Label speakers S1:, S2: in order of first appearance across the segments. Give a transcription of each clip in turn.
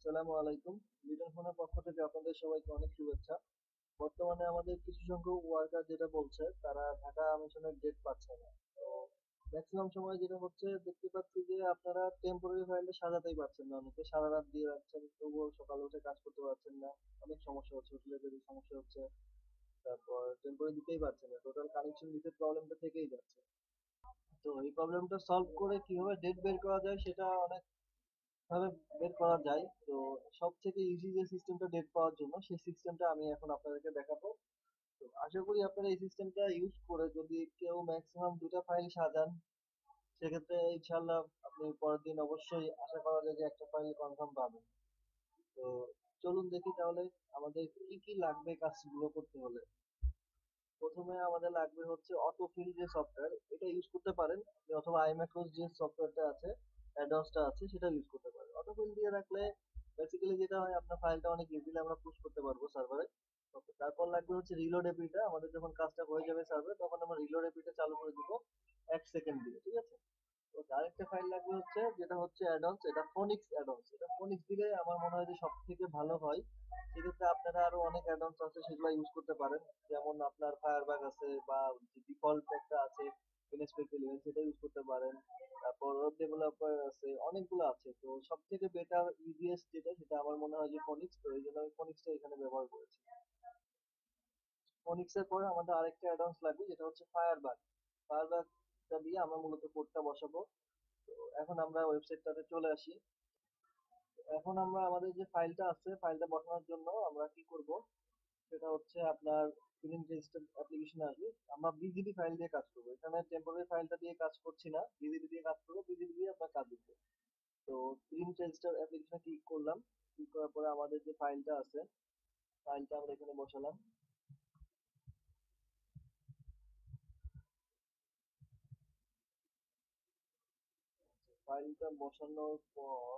S1: আসসালামু আলাইকুম। লিটন ফোনের পক্ষ থেকে আপনাদের সবাইকে অনেক শুভেচ্ছা। বর্তমানে আমাদের কিছু সংখ্যক ওয়ার্কার যেটা বলছে তারা ঢাকা মিশনের ডেট পাচ্ছে না। তো ম্যাক্সিমাম সময় যেটা হচ্ছে দেখতে পাচ্ছি যে আপনারা টেম্পোরারি ফাইলটা সাজাতেই পারছেন না, অনেকে সারা রাত দিয়ে রাখছেন তবুও সকালে উঠে কাজ করতে পারছেন না। অনেক সমস্যা হচ্ছে, হোটেলের সমস্যা হচ্ছে। তারপর টেম্পোরারি দিতেই পারছেন না, টোটাল কানেকশন দিতে প্রবলেমটা থেকেই যাচ্ছে। তো এই প্রবলেমটা সলভ করে কিভাবে ডেট বের করা যায় সেটা অনেক ভাবে বের করা যায়। তো সব থেকে ইজি যে সিস্টেমটা ডেট পাওয়ার জন্য সেই সিস্টেমটা আমি এখন আপনাদেরকে দেখাবো। তো আশা করি আপনারা এই সিস্টেমটা ইউজ করে যদি কেউ ম্যাক্সিমাম দুটা ফাইল সাজান, সেক্ষেত্রে ইনশাল্লাহ আপনি পরের দিন অবশ্যই আশা করা যায় যে একটা ফাইল কনফার্ম পাবেন। তো চলুন দেখি তাহলে আমাদের কি কি লাগবে কাজগুলো করতে হলে। প্রথমে আমাদের লাগবে হচ্ছে অটোফিল যে সফটওয়্যার, এটা ইউজ করতে পারেন আপনি, অথবা আইম্যাক্রোস যে সফটওয়্যারটা আছে, অ্যাডভান্সটা আছে, সেটা ইউজ করতে পারেন। অটোফিল দিয়ে রাখলে বেসিক্যালি যেটা হয় আপনার ফাইলটা অনেক ইজিলি আমরা পুশ করতে পারবো সার্ভারে। ওকে, তারপর লাগবে হচ্ছে রিলোড এপিটা। আমাদের যখন কাজটা হয়ে যাবে সার্ভারে তখন আমরা রিলোড এপিটা চালু করে দিব 1 সেকেন্ড দিয়ে, ঠিক আছে? তো আরেকটা ফাইল লাগবে হচ্ছে যেটা হচ্ছে অ্যাডন্স, এটা ফোনিক্স অ্যাডন্স। এটা ফোনিক্স দিলে আমার মনে হয় যে সব থেকে ভালো হয়। সেক্ষেত্রে আপনারা আরো অনেক অ্যাডন্স আছে সেগুলো ইউজ করতে পারেন। যেমন আপনার ফায়ারবাগ আছে, বা ডিফল্ট একটা আছে ইনস্পেক্ট এলিমেন্ট, সেটা ইউজ করতে পারেন। তারপর ওয়েব ডেভেলপার আছে, অনেকগুলো আছে। তো সব থেকে বেটার ইজিএস্ট যেটা, সেটা আমার মনে হয় যে ফোনিক্স। তো এই জন্য আমি ফোনিক্সটা এখানে ব্যবহার করেছি। ফোনিক্স এর পরে আমাদের আরেকটা অ্যাডন্স লাগবে যেটা হচ্ছে ফায়ারবাগ। ফায়ারবাগটা দিয়ে আমরা মূলত কোডটা বসাবো। তো এখন আমরা ওয়েবসাইটটাতে চলে আসি। এখন আমরা আমাদের যে ফাইলটা আছে, ফাইলটা বসানোর জন্য আমরা কি করব, সেটা হচ্ছে আপনার ফিল্ম রেজিস্টার অ্যাপ্লিকেশন আসবে। আমরা বিজিবি ফাইল দিয়ে কাজ করবো, এখানে টেম্পোরারি ফাইলটা দিয়ে কাজ করছি না, বিজিবি দিয়ে কাজ করবো। বিজিবি দিয়ে আপনার কাজ হচ্ছে। তো ফিল্ম রেজিস্টার অ্যাপ্লিকেশনে ক্লিক করলাম। ক্লিক করার পরে আমাদের যে ফাইলটা আছে, ফাইলটা আমরা এখানে বসালাম। ফাইলটা বসানোর পর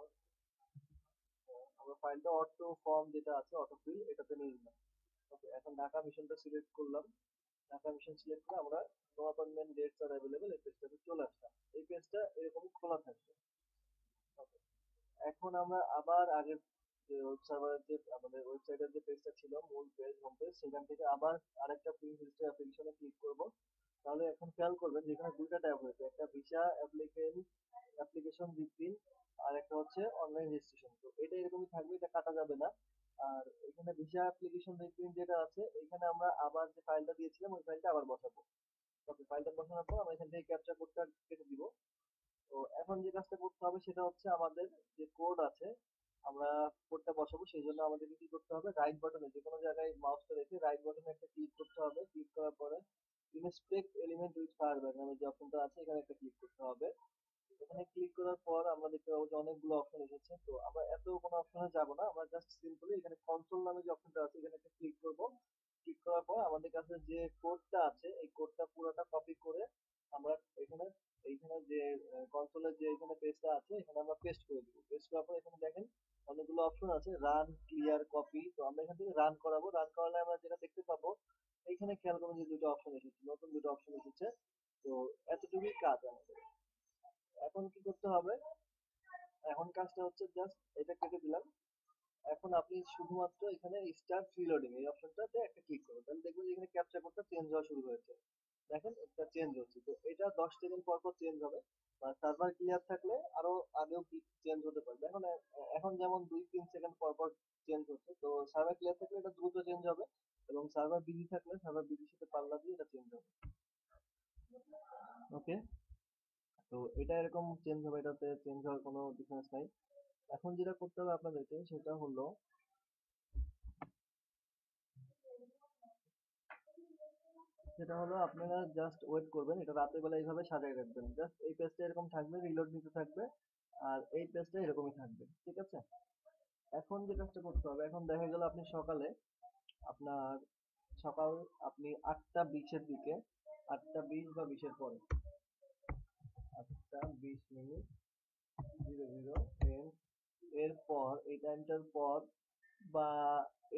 S1: আমরা ফাইলটা অটো ফর্ম যেটা আছে, অটো ফিল, এটাতে নিয়ে নিলাম। ওকে, এখন ঢাকা মিশনটা সিলেক্ট করলাম। ঢাকা মিশন সিলেক্ট করে আমরা no appointment dates are available এই পেজটাতে চলে আসলাম। এই পেজটা এরকম খোলা থাকবে। ওকে, এখন আমরা আবার আগের যে ওয়েব সার্ভারের যে আমাদের ওয়েবসাইটের যে পেজটা ছিল, মূল পেজ, হোম পেজ, সেখান থেকে আবার আরেকটা প্রিন্ট রেজিস্টার অ্যাপ্লিকেশনে ক্লিক করব। তাহলে এখন খেয়াল করবেন যে এখানে দুইটা ট্যাব হয়েছে, একটা ভিসা অ্যাপ্লিকেন্ট অ্যাপ্লিকেশন রিপ্রিন্ট, আর একটা হচ্ছে অনলাইন রেজিস্ট্রেশন। তো এটা এরকমই থাকবে, এটা কাটা যাবে না। আর এখানে ভিসা অ্যাপ্লিকেশন রিপ্রিন্ট যেটা আছে, এখানে আমরা আবার যে ফাইলটা দিয়েছিলাম ওই ফাইলটা আবার বসাবো। ওকে, ফাইলটা বসানোর পর আমরা এখান থেকে ক্যাপচা কোডটা কেটে দিব। তো এখন যে কাজটা করতে হবে সেটা হচ্ছে আমাদের যে কোড আছে, আমরা কোডটা বসাবো। সেই জন্য আমাদেরকে কি করতে হবে, রাইট বাটনে যে কোনো জায়গায় মাউসটা রেখে রাইট বাটনে একটা ক্লিক করতে হবে। ক্লিক করার পরে ইনস্পেক্ট এলিমেন্ট উইথ ফায়ারব্যাগ নামে যে অপশনটা আছে, এখানে একটা ক্লিক করতে হবে। এখানে ক্লিক করার পর আমরা দেখতে পাবো যে অনেকগুলো অপশন এসেছে। তো আমরা এত কোনো অপশনে যাব না, আমরা জাস্ট সিম্পলি এখানে কনসোল নামে যে অপশনটা আছে এখানে একটা ক্লিক করব। ক্লিক করার পর আমাদের কাছে যে কোডটা আছে এই কোডটা পুরোটা কপি করে আমরা এখানে এইখানে যে কনসোলের যে এখানে পেজটা আছে এখানে আমরা পেস্ট করে দিব। পেস্ট করার পর এখানে দেখেন অনেকগুলো অপশন আছে, রান, ক্লিয়ার, কপি। তো আমরা এখান থেকে রান করাবো। রান করালে আমরা যেটা দেখতে পাবো, এইখানে খেয়াল করুন যে দুটো অপশন এসেছে, নতুন দুটো অপশন এসেছে। তো এতটুকুই কাজ আমাদের। এখন কি করতে হবে, এখন কাজটা হচ্ছে জাস্ট এটা কেটে দিলাম। এখন আপনি শুধুমাত্র এখানে স্টার্ট রিলোডিং এই অপশনটাতে একটা ক্লিক করুন, তাহলে দেখবেন যে এখানে ক্যাপচা কোডটা চেঞ্জ হওয়া শুরু হয়েছে। দেখেন এটা চেঞ্জ হচ্ছে। তো এটা 10 সেকেন্ড পর পর চেঞ্জ হবে। বা সার্ভার ক্লিয়ার থাকলে আরো আগেও চেঞ্জ হতে পারবে। এখন এখন যেমন 2-3 সেকেন্ড পর পর চেঞ্জ হচ্ছে। তো সার্ভার ক্লিয়ার থাকলে এটা দ্রুত চেঞ্জ হবে, এবং সার্ভার বিজি থাকলে সার্ভার বিজির সাথে পাল্লা দিয়ে এটা চেঞ্জ হবে। ওকে, তো এটা এরকম চেঞ্জ হবে, এটাতে চেঞ্জ হওয়ার কোনো ডিফারেন্স নাই। এখন যেটা করতে হবে আপনাদেরকে সেটা হলো, আপনারা জাস্ট ওয়েট করবেন, এটা রাতের বেলা এইভাবে সাজিয়ে রাখবেন। জাস্ট এই পেজটা এরকম থাকবে, রিলোড নিতে থাকবে, আর এই পেজটা এরকমই থাকবে, ঠিক আছে? এখন যে কাজটা করতে হবে, এখন দেখা গেল আপনি সকালে, আপনার সকাল আপনি 8টা 20-এর দিকে, 8টা 20 বা 20-এর পরে, 8টা 20 মিনিট 00 এম এর পর, এই টাইমটার পর, বা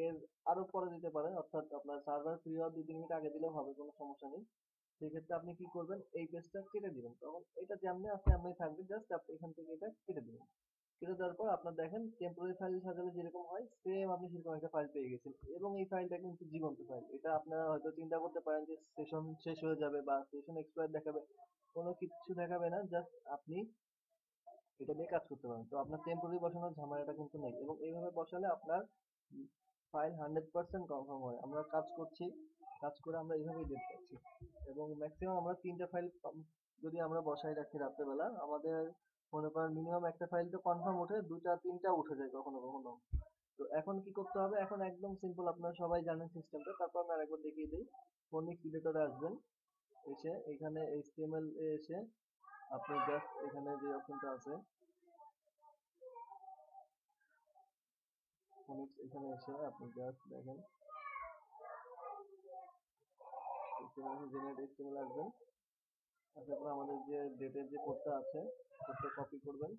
S1: এর আরো পরে দিতে পারেন, অর্থাৎ আপনার সার্ভার ফ্রি হওয়ার 2-3 মিনিট আগে দিলেও হবে, কোনো সমস্যা নেই। সেক্ষেত্রে আপনি কি করবেন, এই পেজটা কেটে দিবেন। তখন এটা যেমনি আছে এমনি থাকবে, জাস্ট আপনি এখান থেকে এটা কেটে দিবেন। কেটে দেওয়ার পর আপনার দেখেন টেম্পোরারি ফাইল সাজালে যেরকম হয় সেম আপনি সেরকম একটা ফাইল পেয়ে গেছেন, এবং এই ফাইলটা কিন্তু জীবন্ত ফাইল। এটা আপনারা হয়তো চিন্তা করতে পারেন যে সেশন শেষ হয়ে যাবে বা সেশন এক্সপায়ার দেখাবে, কোনো কিছু দেখাবে না, জাস্ট আপনি এটা দিয়ে কাজ করতে পারেন। তো আপনার টেম্পোরারি বসানোর ঝামেলাটা কিন্তু নেই, এবং এইভাবে বসালে আপনার ফাইল 100% কনফার্ম হয়। আমরা কাজ করছি, কাজ করে আমরা এইভাবেই দেখতে পাচ্ছি, এবং ম্যাক্সিমাম আমরা 3টা ফাইল যদি আমরা বসাই রাখি রাত্রেবেলা, আমাদের মনে করেন মিনিমাম একটা ফাইল তো কনফার্ম ওঠে, 2টা 3টা উঠে যায় কখনো কখনো। তো এখন কি করতে হবে, এখন একদম সিম্পল, আপনারা সবাই জানেন সিস্টেমটা, তারপর আমি আরেকবার দেখিয়ে দিই। ফোনিক্স এডিটরে আসবেন, এসে এখানে এইচটিএমএল এ এসে আপনি জাস্ট এখানে যে অপশনটা আছে ফোনিক্স, এখানে এসে আপনি জাস্ট দেখেন জেনারেট এইচটিএমএল আসবেন। আসার পর আমাদের যে ডেটের যে কোডটা আছে, কোডটা কপি করবেন,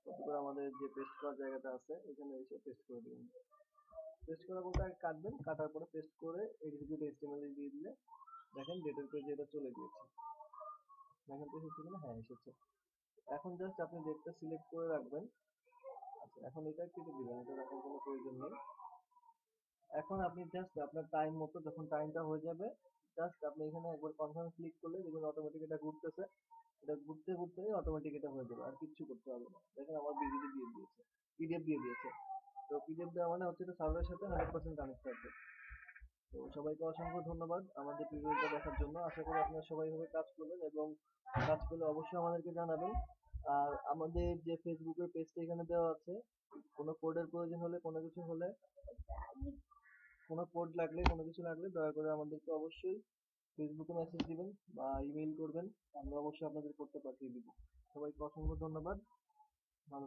S1: কপি করে আমাদের যে পেস্ট করার জায়গাটা আছে এখানে এসে পেস্ট করে দিবেন। পেস্ট করা বলতে আগে কাটবেন, কাটার পরে পেস্ট করে এক্সিকিউট এইচটিএমএল দিয়ে দিলে দেখেন ডেটের পেজে এটা চলে গিয়েছে। দেখেন তো এসেছে কিনা, হ্যাঁ এসেছে। এখন জাস্ট আপনি ডেটটা সিলেক্ট করে রাখবেন। আচ্ছা, এখন এটা কেটে দিবেন, এটা রাখার কোনো প্রয়োজন নেই। এখন আপনি জাস্ট আপনার টাইম মতো যখন টাইমটা হয়ে যাবে, জাস্ট আপনি এখানে একবার কনফার্ম ক্লিক করলে দেখবেন অটোমেটিক এটা ঘুরতেছে। এটা ঘুরতে ঘুরতেই অটোমেটিক এটা হয়ে যাবে, আর কিচ্ছু করতে হবে না। দেখেন আমার বিজিডি দিয়ে দিয়েছে, পিডিএফ দিয়ে দিয়েছে। তো পিডিএফ দেওয়া মানে হচ্ছে এটা সার্ভারের সাথে 100% কানেক্ট থাকবে। তো সবাইকে অসংখ্য ধন্যবাদ আমাদের টিউটোরিয়ালটা দেখার জন্য। আশা করি আপনারা সবাই এভাবে কাজ করবেন, এবং কাজ করলে অবশ্যই আমাদেরকে জানাবেন। আর আমাদের যে ফেসবুকের পেজটা এখানে দেওয়া আছে, কোনো কোডের প্রয়োজন হলে, কোনো কিছু হলে, কোনো কোড লাগলে, কোনো কিছু লাগলে দয়া করে আমাদেরকে অবশ্যই ফেসবুকে মেসেজ দিবেন বা ইমেইল করবেন, আমরা অবশ্যই আপনাদের কোডটা পাঠিয়ে দিব। সবাইকে অসংখ্য ধন্যবাদ। ভালো